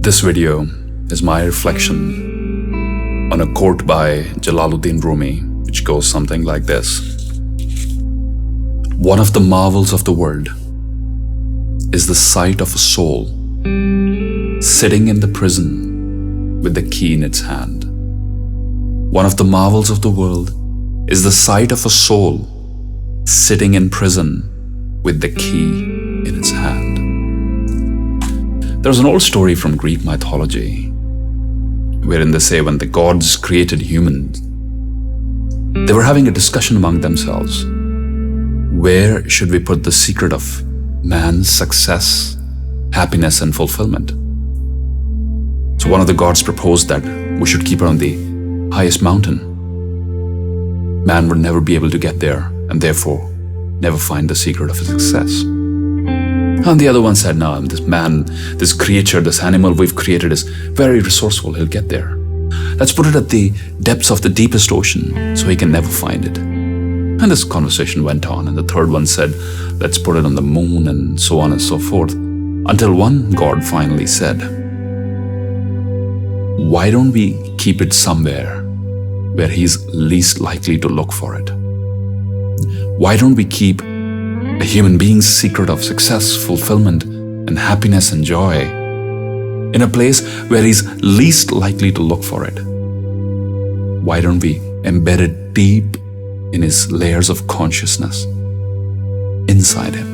This video is my reflection on a quote by Jalaluddin Rumi, which goes something like this. One of the marvels of the world is the sight of a soul sitting in the prison with the key in its hand. One of the marvels of the world is the sight of a soul sitting in prison with the key in its hand. There's an old story from Greek mythology wherein they say when the gods created humans, they were having a discussion among themselves. Where should we put the secret of man's success, happiness, and fulfillment? So one of the gods proposed that we should keep it on the highest mountain. Man would never be able to get there and therefore never find the secret of his success. And the other one said, no, this man, this creature, this animal we've created is very resourceful, he'll get there. Let's put it at the depths of the deepest ocean so he can never find it. And this conversation went on, and the third one said, let's put it on the moon, and so on and so forth. Until one god finally said, why don't we keep it somewhere where he's least likely to look for it? Why don't we keep a human being's secret of success, fulfillment, and happiness and joy in a place where he's least likely to look for it? Why don't we embed it deep in his layers of consciousness inside him?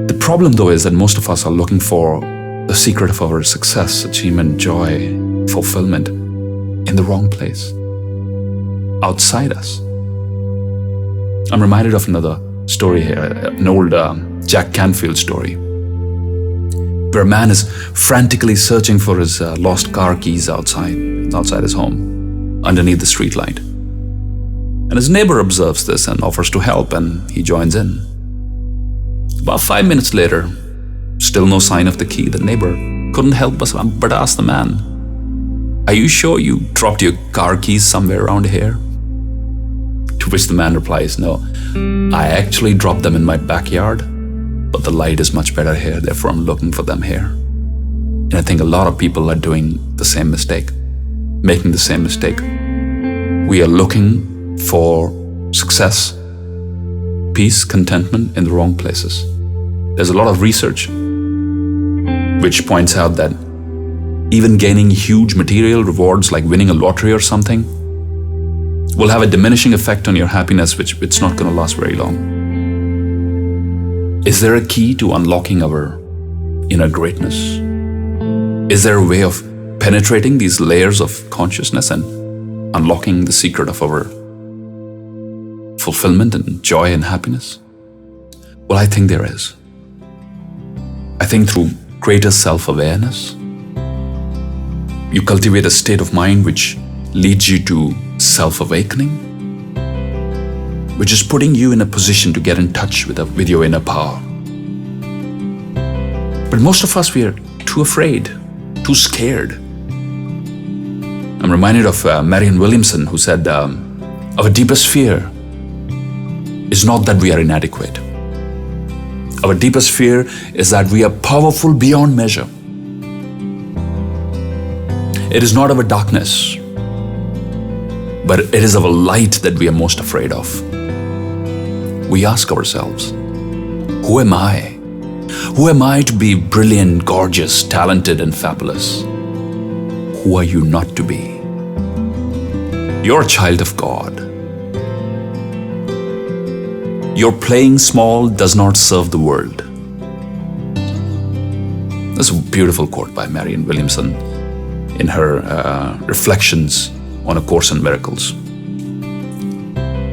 The problem, though, is that most of us are looking for the secret of our success, achievement, joy, fulfillment in the wrong place, outside us. I'm reminded of another story here, an old Jack Canfield story, where a man is frantically searching for his lost car keys outside his home, underneath the streetlight. And his neighbor observes this and offers to help, and he joins in. About 5 minutes later, still no sign of the key. The neighbor couldn't help but ask the man, are you sure you dropped your car keys somewhere around here? To which the man replies, no, I actually dropped them in my backyard, but the light is much better here, therefore I'm looking for them here. And I think a lot of people are doing the same mistake, making the same mistake. We are looking for success, peace, contentment in the wrong places. There's a lot of research which points out that even gaining huge material rewards like winning a lottery or something will have a diminishing effect on your happiness, which it's not going to last very long. Is there a key to unlocking our inner greatness? Is there a way of penetrating these layers of consciousness and unlocking the secret of our fulfillment and joy and happiness? Well, I think there is. I think through greater self-awareness, you cultivate a state of mind which leads you to self-awakening, which is putting you in a position to get in touch with your inner power. But most of us, we are too afraid, too scared. I'm reminded of Marianne Williamson, who said, our deepest fear is not that we are inadequate. Our deepest fear is that we are powerful beyond measure. It is not our darkness, but it is our light that we are most afraid of. We ask ourselves, who am I? Who am I to be brilliant, gorgeous, talented, and fabulous? Who are you not to be? You're a child of God. Your playing small does not serve the world. That's a beautiful quote by Marianne Williamson in her reflections on A Course in Miracles.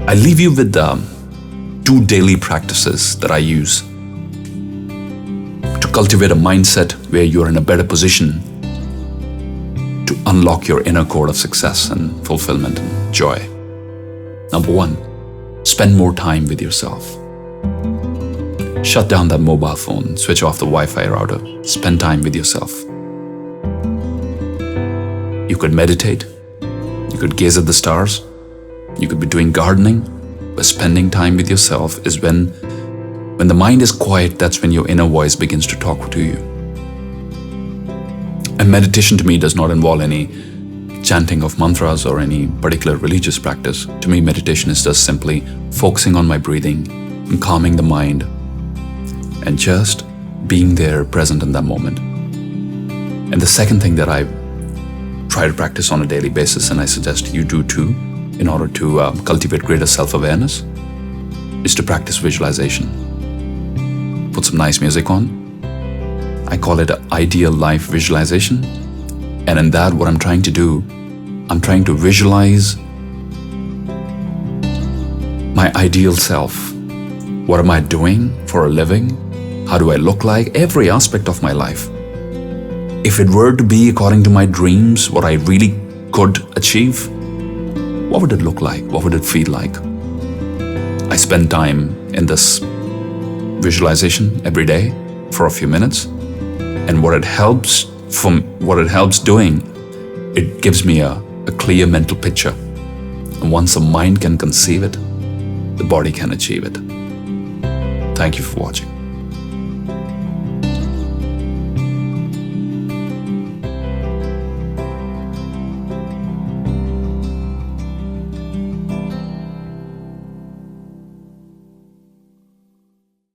I leave you with 2 daily practices that I use to cultivate a mindset where you're in a better position to unlock your inner core of success and fulfillment and joy. Number 1, spend more time with yourself. Shut down that mobile phone, switch off the Wi-Fi router, spend time with yourself. You could meditate, you could gaze at the stars, you could be doing gardening, but spending time with yourself is when the mind is quiet, that's when your inner voice begins to talk to you. And meditation to me does not involve any chanting of mantras or any particular religious practice. To me, meditation is just simply focusing on my breathing and calming the mind and just being there present in that moment. And the second thing that I try to practice on a daily basis, and I suggest you do too, in order to cultivate greater self-awareness, is to practice visualization. Put some nice music on. I call it an ideal life visualization. And in that, what I'm trying to do, I'm trying to visualize my ideal self. What am I doing for a living? How do I look like? Every aspect of my life. If it were to be according to my dreams, what I really could achieve, what would it look like? What would it feel like? I spend time in this visualization every day for a few minutes. And what it helps doing, it gives me a clear mental picture. And once the mind can conceive it, the body can achieve it. Thank you for watching.